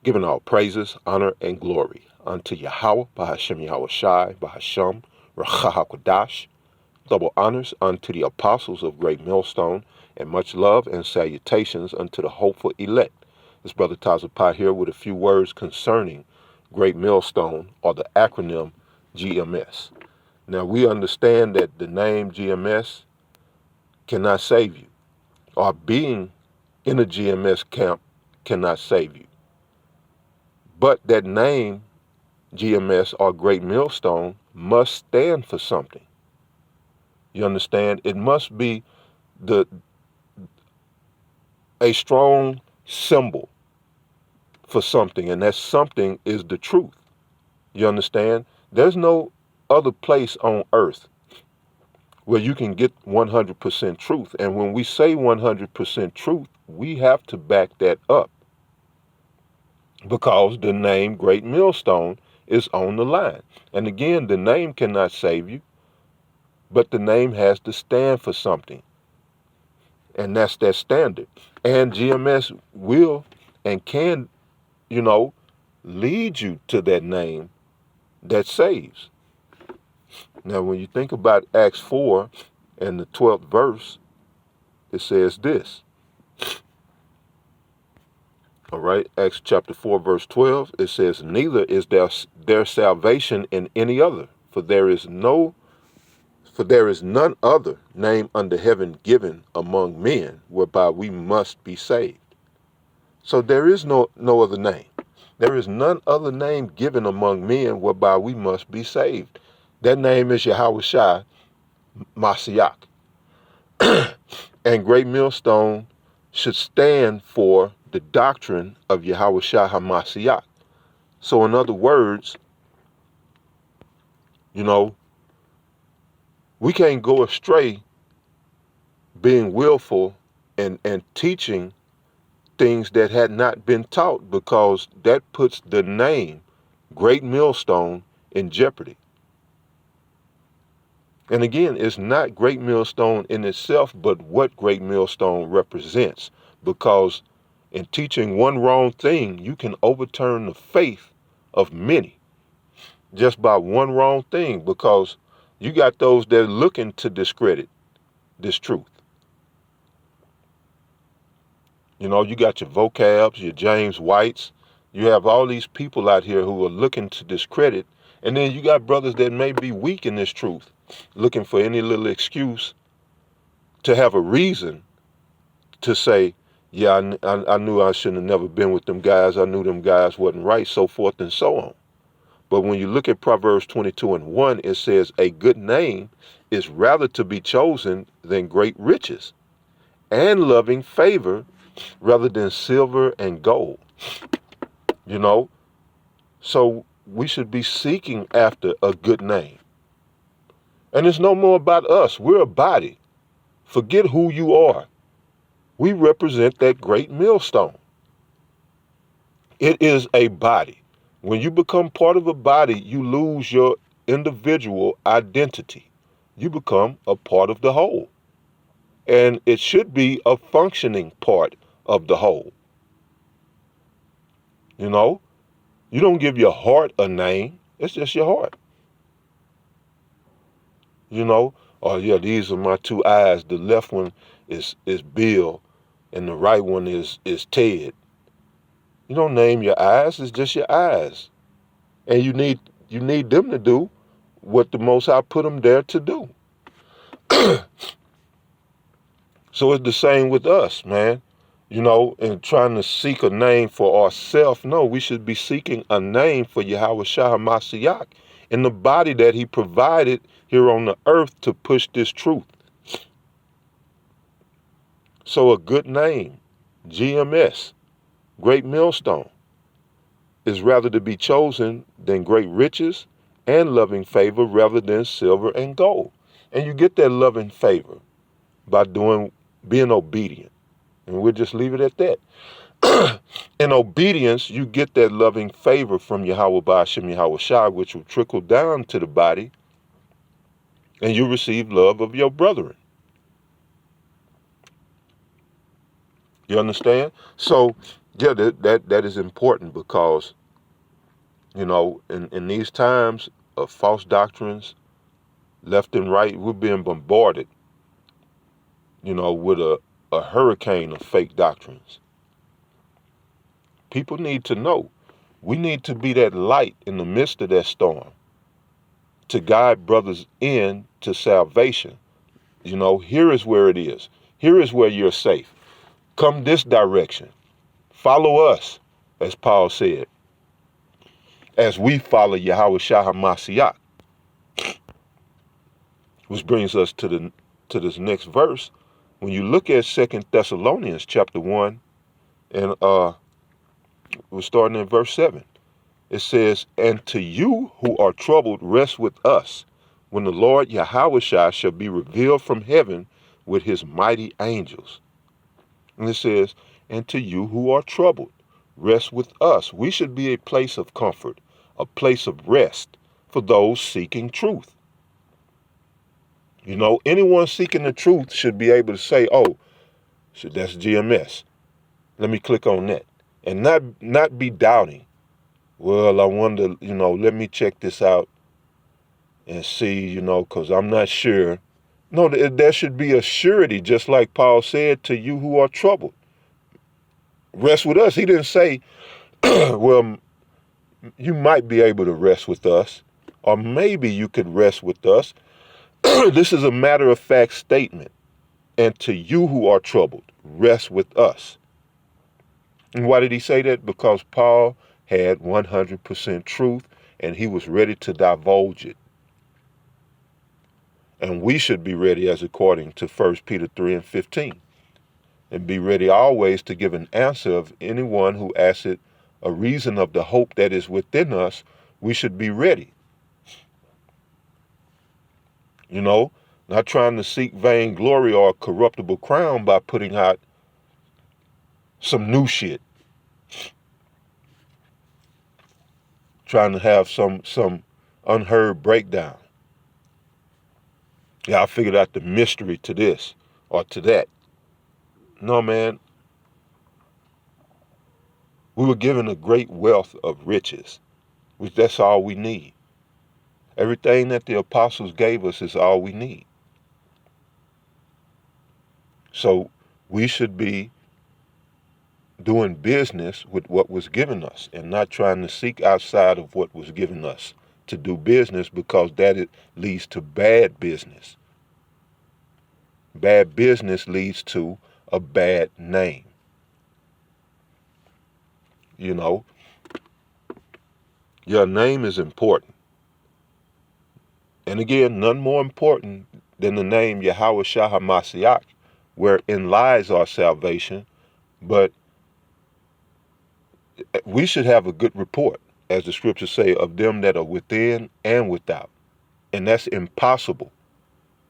giving all praises, honor, and glory unto Yahweh, Bahashem Yahweh Shai, Bahasham, Rachahakodash. Double honors unto the apostles of Great Millstone, and much love and salutations unto the hopeful elect. This brother Tazapai here with a few words concerning Great Millstone, or the acronym GMS. Now, we understand that the name GMS cannot save you, or being in a GMS camp cannot save you. But that name, GMS or Great Millstone, must stand for something. You understand? It must be a strong symbol for something, and that something is the truth. You understand? There's no other place on earth where you can get 100% truth. And when we say 100% truth, we have to back that up, because the name Great Millstone is on the line. And again, the name cannot save you, but the name has to stand for something. And that's that standard. And GMS will and can, lead you to that name that saves. Now, when you think about Acts 4 and the 12th verse, it says this. All right, Acts chapter 4, verse 12, it says, neither is there salvation in any other, for there is none other name under heaven given among men whereby we must be saved. So there is no other name. There is none other name given among men whereby we must be saved. That name is Yahweh Shai Mashiach. And Great Millstone should stand for the doctrine of Yahweh Shai HaMashiach. So in other words, we can't go astray being willful and teaching things that had not been taught, because that puts the name Great Millstone in jeopardy. And again, it's not Great Millstone in itself, but what Great Millstone represents. Because in teaching one wrong thing, you can overturn the faith of many just by one wrong thing, because you got those that are looking to discredit this truth. You got your vocabs, your James Whites. You have all these people out here who are looking to discredit. And then you got brothers that may be weak in this truth, looking for any little excuse to have a reason to say, yeah, I knew I shouldn't have never been with them guys. I knew them guys wasn't right, so forth and so on. But when you look at Proverbs 22:1, it says, a good name is rather to be chosen than great riches, and loving favor rather than silver and gold. So we should be seeking after a good name. And it's no more about us. We're a body. Forget who you are. We represent that Great Millstone. It is a body. When you become part of a body, you lose your individual identity. You become a part of the whole. And it should be a functioning part of the whole. You don't give your heart a name. It's just your heart. Oh yeah, these are my two eyes. The left one is Bill, and the right one is Ted. You don't name your eyes. It's just your eyes. And you need them to do what the Most High put them there to do. So it's the same with us, man. And trying to seek a name for ourselves. No, we should be seeking a name for Yahweh Shai HaMashiach in the body that he provided here on the earth to push this truth. So a good name, GMS, Great Millstone, is rather to be chosen than great riches, and loving favor rather than silver and gold. And you get that loving favor by being obedient. And we'll just leave it at that. In obedience, you get that loving favor from Yahweh Ba'ashem Yahweh Shai, which will trickle down to the body, and you receive love of your brethren. You understand? So Yeah, that is important because, in these times of false doctrines, left and right, we're being bombarded, with a hurricane of fake doctrines. People need to know. We need to be that light in the midst of that storm to guide brothers in to salvation. Here is where it is. Here is where you're safe. Come this direction. Follow us, as Paul said, as we follow Yahweh Shah HaMashiach. Which brings us to this next verse. When you look at 2 Thessalonians chapter 1, and we're starting in verse 7. It says, "And to you who are troubled, rest with us, when the Lord Yahweh shall be revealed from heaven with his mighty angels." And it says, "And to you who are troubled, rest with us." We should be a place of comfort, a place of rest for those seeking truth. Anyone seeking the truth should be able to say, "Oh, so that's GMS. Let me click on that." And not be doubting. Well, I wonder, let me check this out and see, because I'm not sure. No, there should be a surety, just like Paul said, to you who are troubled. Rest with us. He didn't say, well, you might be able to rest with us, or maybe you could rest with us. This is a matter of fact statement. "And to you who are troubled, rest with us." And why did he say that? Because Paul had 100% truth and he was ready to divulge it. And we should be ready as according to 1 Peter 3 and 15. And be ready always to give an answer of anyone who asks it a reason of the hope that is within us. We should be ready. Not trying to seek vainglory or a corruptible crown by putting out some new shit. Trying to have some unheard breakdown. Yeah, I figured out the mystery to this or to that. No, man. We were given a great wealth of riches, which that's all we need. Everything that the apostles gave us is all we need. So we should be doing business with what was given us and not trying to seek outside of what was given us to do business, because that leads to bad business. Bad business leads to a bad name. Your name is important. And again, none more important than the name Yahweh Shah HaMashiach, wherein lies our salvation. But we should have a good report, as the scriptures say, of them that are within and without. And that's impossible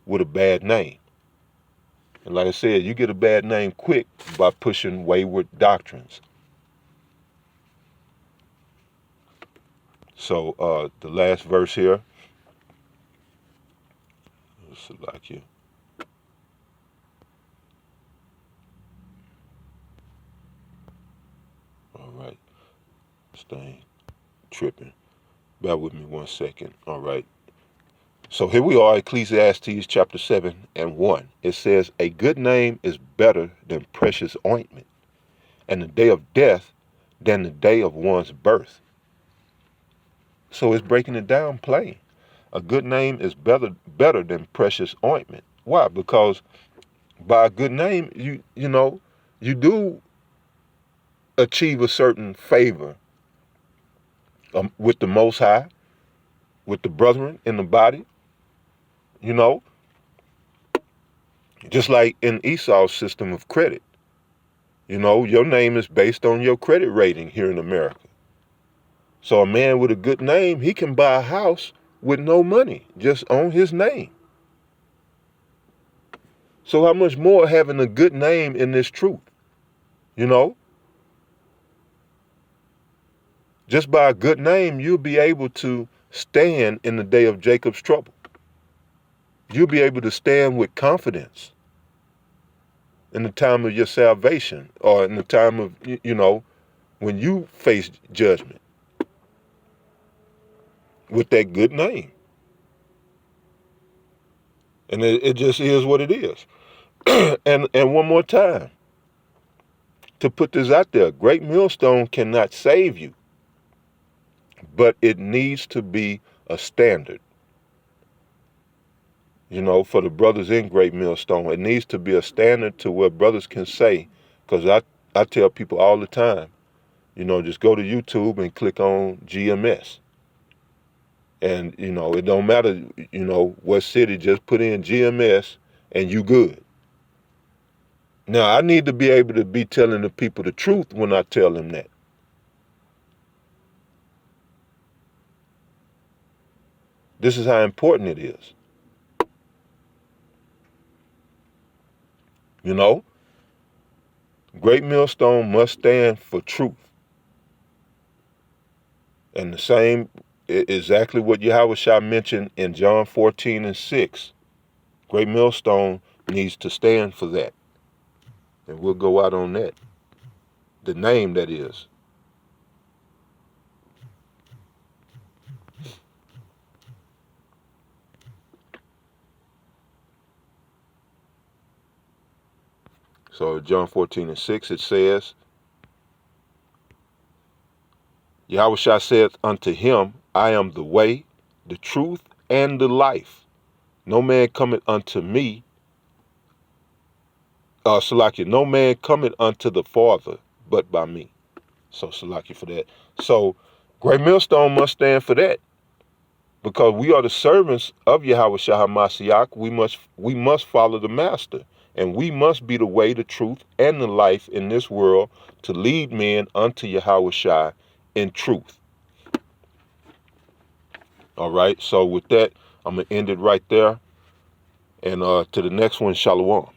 with a bad name. And like I said, you get a bad name quick by pushing wayward doctrines. So the last verse here. Let's select you. All right. Staying tripping. Bear with me 1 second. All right. So here we are, Ecclesiastes chapter 7 and 1. It says, "A good name is better than precious ointment, and the day of death than the day of one's birth." So it's breaking it down plain. A good name is better than precious ointment. Why? Because by a good name, you do achieve a certain favor with the Most High, with the brethren in the body. Just like in Esau's system of credit. Your name is based on your credit rating here in America. So a man with a good name, he can buy a house with no money, just on his name. So how much more having a good name in this truth? Just by a good name, you'll be able to stand in the day of Jacob's trouble. You'll be able to stand with confidence in the time of your salvation, or in the time of, when you face judgment with that good name. And it just is what it is. and one more time, to put this out there, Great Millstone cannot save you, but it needs to be a standard. You know, for the brothers in Great Millstone, it needs to be a standard to where brothers can say, because I tell people all the time, you know, just go to YouTube and click on GMS. And, you know, it don't matter, you know, what city, just put in GMS and you good. Now, I need to be able to be telling the people the truth when I tell them that. This is how important it is. You know, Great Millstone must stand for truth. And the same, exactly what Yahweh mentioned in John 14:6. Great Millstone needs to stand for that. And we'll go out on that. The name, that is. So John 14:6, it says, Yahweh said unto him, I am the way, the truth, and the life. No man cometh unto me, Salakia, no man cometh unto the Father but by me. So Salakia for that. So Great Millstone must stand for that. Because we are the servants of Yahweh HaMashiach, we must follow the Master. And we must be the way, the truth, and the life in this world to lead men unto Yahweh Shai in truth. All right, so with that, I'm going to end it right there. And to the next one, Shalom.